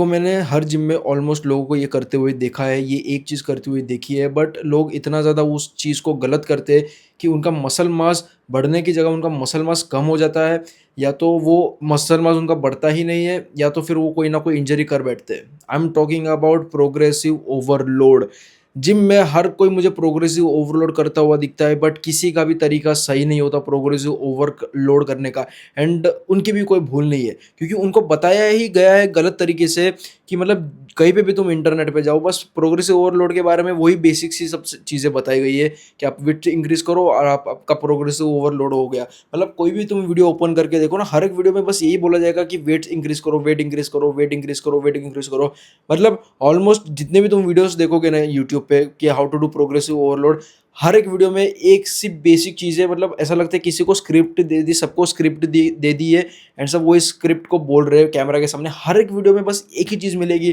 तो मैंने हर जिम में ऑलमोस्ट लोगों को ये करते हुए देखा है, ये एक चीज़ करते हुए देखी है, बट लोग इतना ज़्यादा उस चीज़ को गलत करते हैं कि उनका मसल मास बढ़ने की जगह उनका मसल मास कम हो जाता है, या तो वो मसल मास उनका बढ़ता ही नहीं है, या तो फिर वो कोई ना कोई इंजरी कर बैठते हैं। I am talking about progressive overload. Gym में हर कोई मुझे प्रोग्रेसिव ओवरलोड करता हुआ दिखता है, बट किसी का भी तरीका सही नहीं होता प्रोग्रेसिव ओवरलोड करने का। एंड उनकी भी कोई भूल नहीं है, क्योंकि उनको बताया ही गया है गलत तरीके से कि मतलब कहीं पे भी तुम इंटरनेट पे जाओ, बस प्रोग्रेसिव ओवरलोड के बारे में वही बेसिक सी सब चीज़ें बताई गई है कि आप विड्थ इंक्रीज करो और आपका प्रोग्रेसिव ओवरलोड हो गया। मतलब कोई भी तुम वीडियो ओपन करके देखो ना, हर एक वीडियो में बस यही बोला जाएगा कि वेट इंक्रीज करो, वेट इंक्रीज करो, वेट इंक्रीज करो, वेट इंक्रीज करो। मतलब ऑलमोस्ट जितने भी तुम वीडियोस देखोगे ना यूट्यूब पे कि how to do progressive overload, हर एक वीडियो में एक सी बेसिक चीज़ है। मतलब ऐसा लगता है किसी को स्क्रिप्ट दे दी, सबको स्क्रिप्ट दे दी है, एंड सब वही स्क्रिप्ट को बोल रहे हैं कैमरा के सामने। हर एक वीडियो में बस एक ही चीज़ मिलेगी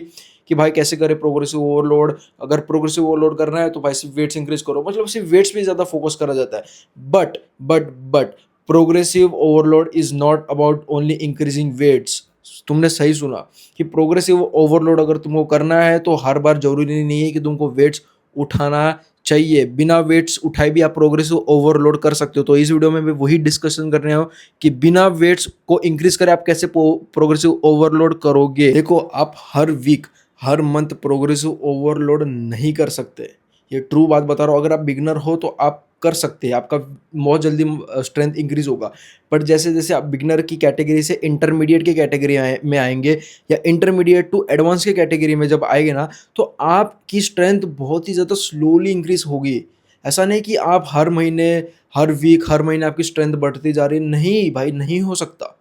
कि भाई कैसे करें प्रोग्रेसिव ओवरलोड। अगर प्रोग्रेसिव ओवरलोड करना है तो भाई सिर्फ वेट्स इंक्रीज करो, मतलब सिर्फ वेट्स पे ज़्यादा फोकस करा जाता है। But but progressive overload is not about only increasing weights. तुमने सही सुना कि प्रोग्रेसिव ओवरलोड अगर तुमको करना है तो हर बार जरूरी नहीं है कि तुमको वेट्स उठाना चाहिए। बिना वेट्स उठाए भी आप प्रोग्रेसिव ओवरलोड कर सकते हो। तो इस वीडियो में मैं वही डिस्कशन कर रहा हूँ कि बिना वेट्स को इंक्रीज करे आप कैसे प्रोग्रेसिव ओवरलोड करोगे। देखो, आप हर वीक हर मंथ प्रोग्रेसिव ओवरलोड नहीं कर सकते। ये ट्रू बात बता रहा हूँ। अगर आप बिगनर हो तो आप कर सकते हैं, आपका बहुत जल्दी स्ट्रेंथ इंक्रीज होगा। बट जैसे जैसे आप बिगनर की कैटेगरी से इंटरमीडिएट की कैटेगरी में आएंगे, या इंटरमीडिएट टू एडवांस की कैटेगरी में जब आएंगे ना, तो आपकी स्ट्रेंथ बहुत ही ज़्यादा स्लोली इंक्रीज होगी। ऐसा नहीं कि आप हर महीने, हर वीक, हर महीने आपकी स्ट्रेंथ बढ़ती जा रही है। नहीं भाई, नहीं हो सकता।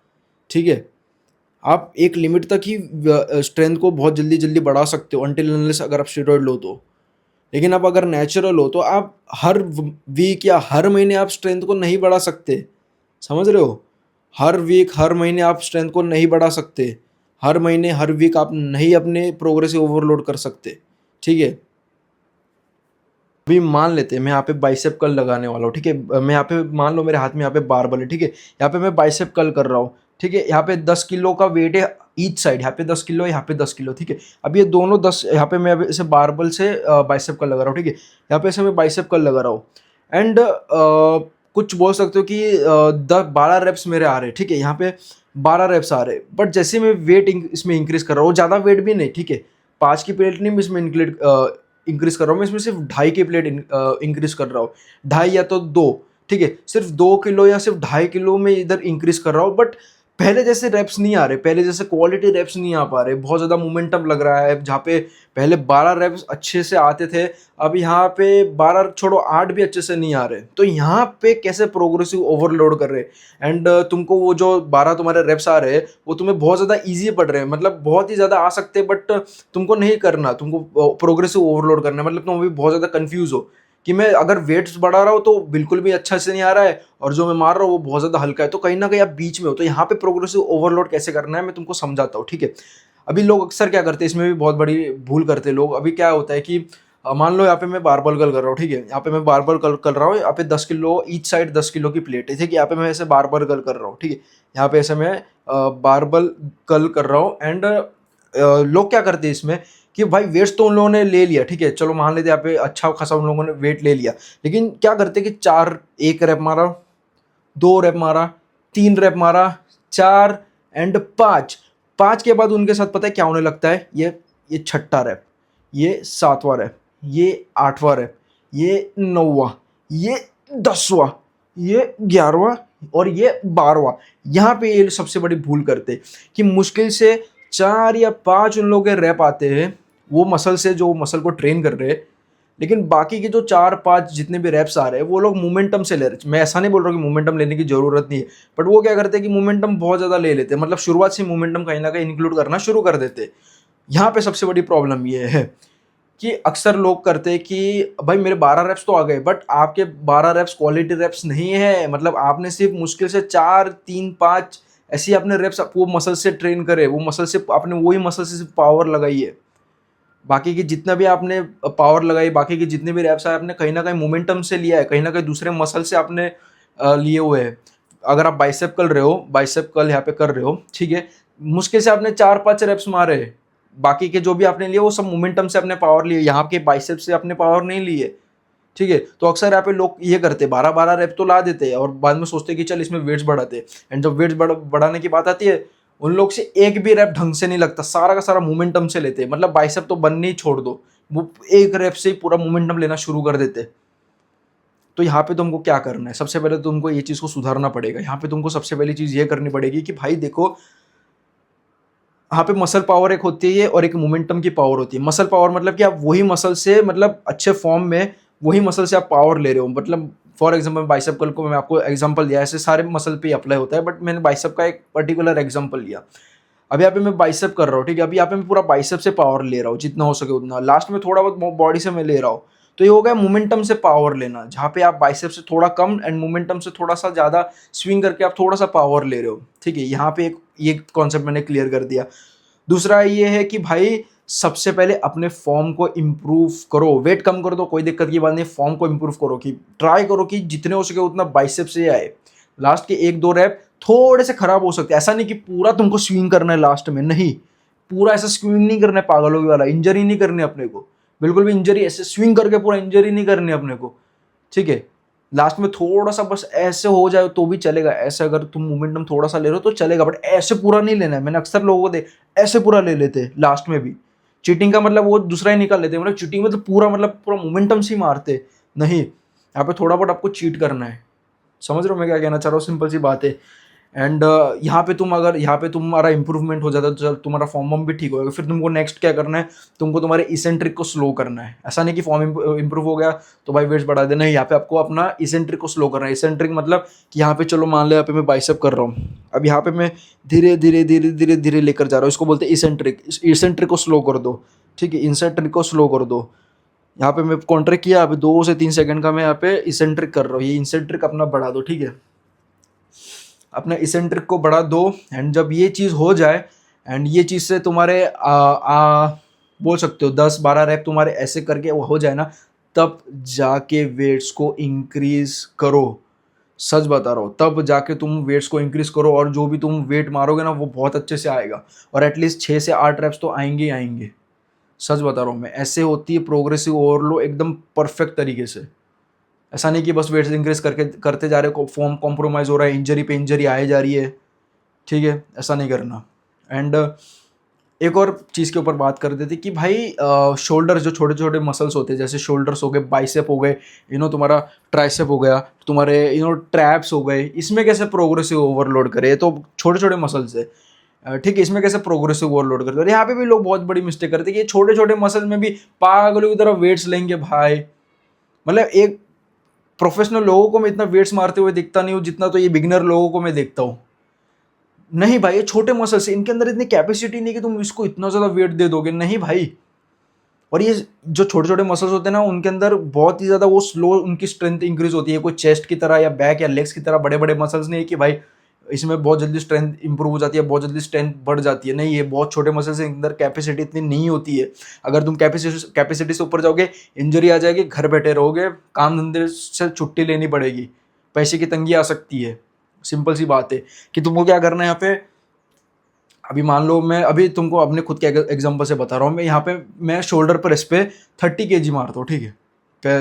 ठीक है, आप एक लिमिट तक ही स्ट्रेंथ को बहुत जल्दी जल्दी बढ़ा सकते हो, अनटिल अनलेस अगर आप स्टेरॉइड लो तो। लेकिन आप अगर नेचुरल हो तो आप हर वीक या हर महीने आप स्ट्रेंथ को नहीं बढ़ा सकते। समझ रहे हो? हर वीक हर महीने आप स्ट्रेंथ को नहीं बढ़ा सकते। हर महीने हर वीक आप नहीं अपने प्रोग्रेसिव ओवरलोड कर सकते। ठीक है, अभी मान लेते हैं मैं यहाँ पे बाइसेप कर्ल लगाने वाला हूँ। ठीक है, मैं यहाँ पे मान लो मेरे हाथ में यहाँ पे बारबल है। ठीक है, यहाँ पे मैं बाइसेप कर्ल कर रहा हूँ। ठीक है, यहाँ पे 10 किलो का वेट है ईच साइड, यहाँ पे 10 किलो है, यहाँ पे 10 किलो। ठीक है, अब ये दोनों 10, यहाँ पे मैं अभी इसे बारबल से बाइसेप कर्ल लगा रहा हूँ। ठीक है, यहाँ पे इसे मैं बाइसेप कर्ल लगा रहा हूँ। एंड कुछ बोल सकते हो कि 10 12 रेप्स मेरे आ रहे हैं। ठीक है, यहाँ पे 12 रेप्स आ रहे हैं, बट जैसे मैं वेट इसमें इंक्रीज कर रहा हूँ, ज़्यादा वेट भी नहीं। ठीक है, 5 की प्लेट नहीं मैं इसमें इंक्रीज कर रहा हूँ, मैं इसमें सिर्फ 2.5 की प्लेट इंक्रीज कर रहा हूँ। 2.5 या तो 2। ठीक है, सिर्फ 2 किलो या सिर्फ 2.5 किलो में इधर इंक्रीज कर रहा हूँ। बट पहले जैसे रेप्स नहीं आ रहे, पहले जैसे क्वालिटी रेप्स नहीं आ पा रहे। बहुत ज़्यादा मोमेंटम लग रहा है। जहाँ पे पहले 12 रेप्स अच्छे से आते थे, अब यहाँ पे 12 छोड़ो 8 भी अच्छे से नहीं आ रहे। तो यहाँ पे कैसे प्रोग्रेसिव ओवरलोड कर रहे हैं। एंड तुमको वो जो 12 तुम्हारे रेप्स आ रहे हैं वो तुम्हें बहुत ज़्यादा ईजी पड़ रहे हैं, मतलब बहुत ही ज़्यादा आ सकते हैं, बट तुमको नहीं करना, तुमको प्रोग्रेसिव ओवरलोड करना है। मतलब तुम अभी बहुत ज़्यादा कंफ्यूज हो कि मैं अगर वेट्स बढ़ा रहा हूँ तो बिल्कुल भी अच्छा से नहीं आ रहा है, और जो मैं मार रहा हूँ वो बहुत ज़्यादा हल्का है। तो कहीं ना कहीं आप बीच में हो। तो यहाँ पे प्रोग्रेसिव ओवरलोड कैसे करना है मैं तुमको समझाता हूँ। ठीक है, अभी लोग अक्सर क्या करते हैं, इसमें भी बहुत बड़ी भूल करते हैं लोग। अभी क्या होता है कि मान लो यहाँ पे मैं बारबल कर्ल कर रहा हूँ। ठीक है, यहाँ पे मैं बारबल कर्ल कर रहा हूँ, यहाँ पे 10 किलो ईच साइड, 10 किलो की प्लेट है। ठीक है, यहाँ पे मैं ऐसे बारबल कर्ल कर रहा हूँ। ठीक है, यहाँ पे ऐसे मैं बारबल कर्ल कर रहा हूँ। एंड लोग क्या करते हैं इसमें कि भाई वेट्स तो उन लोगों ने ले लिया। ठीक है, चलो मान लेते यहाँ पे अच्छा खासा उन लोगों ने वेट ले लिया, लेकिन क्या करते हैं कि 1 रैप मारा, 2 रैप मारा, 3 रैप मारा, 4 एंड 5। 5 के बाद उनके साथ पता है क्या होने लगता है, ये छठा रैप, ये 7वां रैप, ये 8वां रैप, ये 9वां, ये 10वां, ये 11वां और ये 12वां। यहाँ पे ये सबसे बड़ी भूल करते हैं कि मुश्किल से 4 या 5 उन लोगों के रैप आते हैं वो मसल से, जो मसल को ट्रेन कर रहे हैं। लेकिन बाकी के जो 4 5 जितने भी रैप्स आ रहे हैं वो लोग मोमेंटम से ले रहे हैं। मैं ऐसा नहीं बोल रहा कि मोमेंटम लेने की जरूरत नहीं है, बट वो क्या करते हैं कि मोमेंटम बहुत ज़्यादा ले लेते हैं। मतलब शुरुआत से मोमेंटम कहीं ना कहीं इंक्लूड करना शुरू कर देते हैं। यहाँ पे सबसे बड़ी प्रॉब्लम ये है कि अक्सर लोग करते हैं कि भाई मेरे 12 रेप्स तो आ गए, बट आपके 12 रेप्स क्वालिटी रेप्स नहीं है। मतलब आपने सिर्फ मुश्किल से 4 3 5 ऐसे ही आपने रेप्स वो मसल से ट्रेन करे, वो मसल से आपने वही मसल से सिर्फ पावर लगाई है। बाकी की जितना भी आपने पावर लगाई, बाकी के जितने भी रैप्स आए, आपने कहीं ना कहीं मोमेंटम से लिया है, कहीं ना कहीं दूसरे मसल से आपने लिए हुए हैं। अगर आप बाइसेप कर रहे हो, बाइसेप कर्ल यहाँ पे कर रहे हो, ठीक है, मुश्किल से आपने 4 5 रेप्स मारे, बाकी के जो भी आपने लिए वो सब मोमेंटम से अपने पावर लिए, यहाँ के बाइसेप से अपने पावर नहीं लिए, ठीक है। तो अक्सर यहाँ पे लोग ये करते 12-12 रैप तो ला देते हैं और बाद में सोचते कि चल इसमें वेट्स बढ़ाते, एंड जब वेट्स बढ़ाने की बात आती है उन लोग से एक भी रैप ढंग से नहीं लगता, सारा का सारा मोमेंटम से लेते हैं। मतलब बाइसेप तो बनने ही छोड़ दो, वो एक रैप से ही पूरा मोमेंटम लेना शुरू कर देते। तो यहाँ पे तुमको क्या करना है, सबसे पहले तुमको ये चीज़ को सुधारना पड़ेगा। यहाँ पे तुमको सबसे पहली चीज़ ये करनी पड़ेगी कि भाई देखो, यहाँ पे मसल पावर एक होती है और एक मोमेंटम की पावर होती है। मसल पावर मतलब कि आप वही मसल से, मतलब अच्छे फॉर्म में वही मसल से आप पावर ले रहे हो। मतलब फॉर एग्जांपल बाइसेप कल को मैं आपको एग्जांपल दिया, ऐसे सारे मसल पे अप्लाई होता है, बट मैंने बाइसेप का एक पर्टिकुलर एग्जांपल लिया। अब यहाँ पे मैं बाइसेप कर रहा हूँ, ठीक है। अभी यहाँ पे मैं पूरा बाइसेप से पावर ले रहा हूँ जितना हो सके उतना, लास्ट में थोड़ा बहुत बॉडी से मैं ले रहा हूँ। तो ये हो गया मोमेंटम से पावर लेना, जहाँ पे आप बाइसेप से थोड़ा कम एंड मोमेंटम से थोड़ा सा ज़्यादा स्विंग करके आप थोड़ा सा पावर ले रहे हो, ठीक है। यहाँ पे एक ये कॉन्सेप्ट मैंने क्लियर कर दिया। दूसरा ये है कि भाई सबसे पहले अपने फॉर्म को इम्प्रूव करो, वेट कम कर दो कोई दिक्कत की बात नहीं, फॉर्म को इम्प्रूव करो, कि ट्राई करो कि जितने हो सके उतना बाइसेप से आए। लास्ट के 1-2 रैप थोड़े से खराब हो सकते हैं, ऐसा नहीं कि पूरा तुमको स्विंग करना है लास्ट में, नहीं, पूरा ऐसा स्विंग नहीं करना है पागलों वाला, इंजरी नहीं करनी है अपने को, बिल्कुल भी इंजरी ऐसे स्विंग करके पूरा इंजरी नहीं करनी है अपने को, ठीक है। लास्ट में थोड़ा सा बस ऐसे हो जाए तो भी चलेगा, ऐसे अगर तुम मोमेंटम थोड़ा सा ले रहे हो तो चलेगा, बट ऐसे पूरा नहीं लेना है। मैंने अक्सर लोगों को देख ऐसे पूरा ले लेते लास्ट में भी, चीटिंग का मतलब वो दूसरा ही निकाल लेते, मतलब चीटिंग मतलब पूरा मोमेंटम से ही मारते, नहीं। यहाँ पे थोड़ा बहुत आपको चीट करना है, समझ रहे हो मैं क्या कहना चाह रहा हूँ, सिंपल सी बात है। एंड यहाँ पे तुम अगर यहाँ पे तुम्हारा इंप्रूवमेंट हो जाता है तो चल तुम्हारा फॉर्म वॉर्म भी ठीक होगा। फिर तुमको नेक्स्ट क्या करना है, तुमको तुम्हारे इसेंट्रिक को स्लो करना है। ऐसा नहीं कि फॉर्म इंप्रूव हो गया तो भाई वेट्स बढ़ा देना है, यहाँ पे आपको अपना इसेंट्रिक को स्लो करना है। इसेंट्रिक मतलब कि यहाँ पे चलो मान लो यहाँ पे मैं बाइसेप कर रहा हूँ, अब यहाँ पे मैं धीरे धीरे धीरे धीरे धीरे लेकर जा रहा हूँ, इसको बोलते हैं इसेंट्रिक। इसेंट्रिक को स्लो कर दो, ठीक है, इसेंट्रिक को स्लो कर दो। यहाँ पे मैं कॉन्ट्रैक्ट किया, अभी 2 से 3 सेकंड का मैं यहाँ पे इसेंट्रिक कर रहा हूँ, ये इसेंट्रिक अपना बढ़ा दो, ठीक है। अपने इसेंट्रिक को बढ़ा दो, एंड जब ये चीज़ हो जाए एंड ये चीज़ से तुम्हारे बोल सकते हो 10-12 रैप तुम्हारे ऐसे करके वो हो जाए ना, तब जाके वेट्स को इंक्रीज करो। सच बता रहा हूँ, तब जाके तुम वेट्स को इंक्रीज करो और जो भी तुम वेट मारोगे ना वो बहुत अच्छे से आएगा, और एटलीस्ट 6 से 8 रैप्स तो आएंगे ही आएंगे। सच बता रहा हूँ मैं, ऐसे होती है प्रोग्रेसिव ओवरलोड एकदम परफेक्ट तरीके से। ऐसा नहीं कि बस वेट इंक्रीज करके करते जा रहे हो, फॉर्म कॉम्प्रोमाइज़ हो रहा है, इंजरी पे इंजरी आए जा रही है, ठीक है, ऐसा नहीं करना। एंड एक और चीज़ के ऊपर बात कर देते कि भाई शोल्डर जो छोटे छोटे मसल्स होते हैं, जैसे शोल्डर्स हो गए, बाइसेप हो गए, तुम्हारा ट्राइसेप हो गया, तुम्हारे ट्रैप्स हो गए, इसमें कैसे प्रोग्रेसिव ओवरलोड करे, तो छोटे छोटे मसल्स है, ठीक है, इसमें कैसे प्रोग्रेसिव ओवरलोड करते हैं। और यहाँ पे भी लोग बहुत बड़ी मिस्टेक करते हैं कि छोटे छोटे मसल में भी पागलों की तरह वेट्स लेंगे भाई। मतलब एक प्रोफेशनल लोगों को मैं इतना वेट्स मारते हुए दिखता नहीं हूँ जितना तो ये बिगिनर लोगों को मैं देखता हूँ। नहीं भाई, ये छोटे मसल्स, इनके अंदर इतनी कैपेसिटी नहीं कि तुम इसको इतना ज़्यादा वेट दे दोगे, नहीं भाई। और ये जो छोटे छोटे मसल्स होते हैं ना, उनके अंदर बहुत ही ज़्यादा वो स्लो उनकी स्ट्रेंथ इंक्रीज होती है। कोई चेस्ट की तरह या बैक या लेग्स की तरह बड़े बड़े मसल्स नहीं है कि भाई इसमें बहुत जल्दी स्ट्रेंथ इंप्रूव हो जाती है, बहुत जल्दी स्ट्रेंथ बढ़ जाती है, नहीं। ये बहुत छोटे मसल्स के अंदर कैपेसिटी इतनी नहीं होती है। अगर तुम कैपेसिटी से ऊपर जाओगे इंजरी आ जाएगी, घर बैठे रहोगे, काम धंधे से छुट्टी लेनी पड़ेगी, पैसे की तंगी आ सकती है। सिंपल सी बात है कि तुमको क्या करना है यहाँ पे। अभी मान लो मैं अभी तुमको अपने खुद के एग्जांपल से बता रहा हूँ, मैं यहाँ पे मैं शोल्डर प्रेस पे 30 kg मारता हूँ, ठीक है।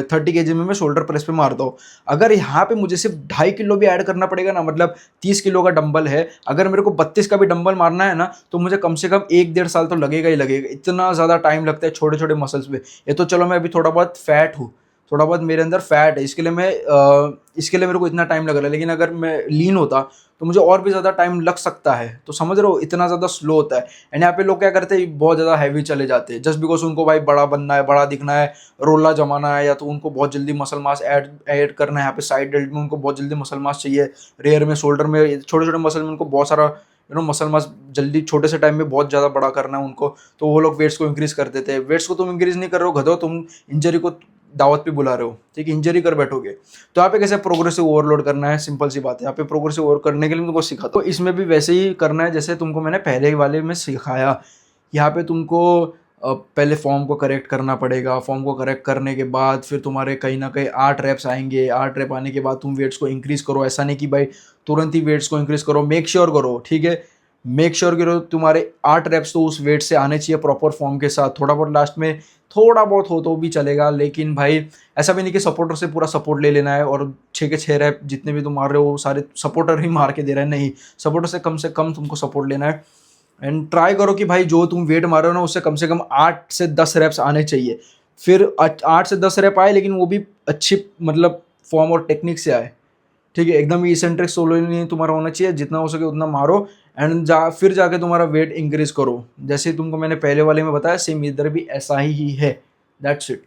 30 kg में मैं शोल्डर प्रेस पे मारता हूँ। अगर यहाँ पे मुझे सिर्फ 2.5 किलो भी ऐड करना पड़ेगा ना, मतलब 30 किलो का डंबल है, अगर मेरे को 32 का भी डंबल मारना है ना, तो मुझे कम से कम 1-1.5 साल तो लगेगा ही लगेगा। इतना ज़्यादा टाइम लगता है छोटे छोटे मसल्स पे। ये तो चलो मैं अभी थोड़ा बहुत फैट हूँ, थोड़ा बहुत मेरे अंदर फैट है, इसके लिए मेरे को इतना टाइम लग रहा है, लेकिन अगर मैं लीन होता तो मुझे और भी ज़्यादा टाइम लग सकता है। तो समझ रहे हो, इतना ज़्यादा स्लो होता है। एंड यहाँ पे लोग क्या करते हैं, बहुत ज़्यादा हैवी चले जाते हैं जस्ट बिकॉज उनको भाई बड़ा बनना है, बड़ा दिखना है, रोला जमाना है, या तो उनको बहुत जल्दी मसल मास ऐड करना है। यहाँ पे साइड डेल्ट में उनको बहुत जल्दी मसल मास चाहिए, रेयर में, शोल्डर में, छोटे छोटे मसल में उनको बहुत सारा मसल मास जल्दी छोटे से टाइम में बहुत ज़्यादा बड़ा करना है उनको, तो वो लोग वेट्स को इंक्रीज कर देते हैं। वेट्स को तुम इंक्रीज नहीं कर रहे हो गधो, तुम इंजरी को दावत पे बुला रहे हो, ठीक है, इंजरी कर बैठोगे। तो यहाँ पे कैसे प्रोग्रेसिव ओवरलोड करना है, सिंपल सी बात है। यहाँ पे प्रोग्रेसिव ओवर करने के लिए तुमको सिखाता हूँ, तो इसमें भी वैसे ही करना है जैसे तुमको मैंने पहले वाले में सिखाया। यहाँ पे तुमको पहले फॉर्म को करेक्ट करना पड़ेगा। फॉर्म को करेक्ट करने के बाद फिर तुम्हारे कहीं ना कहीं 8 रैप्स आएंगे। 8 रैप आने के बाद तुम वेट्स को इंक्रीज करो। ऐसा नहीं कि भाई तुरंत ही वेट्स को इंक्रीज करो, मेक श्योर करो, ठीक है, मेक श्योर करो तुम्हारे 8 रेप्स तो उस वेट से आने चाहिए प्रॉपर फॉर्म के साथ। थोड़ा बहुत लास्ट में थोड़ा बहुत हो तो भी चलेगा, लेकिन भाई ऐसा भी नहीं कि सपोर्टर से पूरा सपोर्ट ले लेना है और 6 के 6 रैप जितने भी तुम मार रहे हो वो सारे सपोर्टर ही मार के दे रहे हैं, नहीं, सपोर्टर से कम तुमको सपोर्ट लेना है। एंड ट्राई करो कि भाई जो तुम वेट मार रहे हो ना उससे कम से कम 8 से 10 रैप्स आने चाहिए। फिर 8 से 10 रैप आए लेकिन वो भी अच्छी मतलब फॉर्म और टेक्निक से आए, ठीक है, एकदम इसेंट्रिक सोलो नहीं तुम्हारा होना चाहिए, जितना हो सके उतना मारो। एंड फिर जाके तुम्हारा वेट इंक्रीज करो, जैसे तुमको मैंने पहले वाले में बताया सेम इधर भी ऐसा ही है। That's it.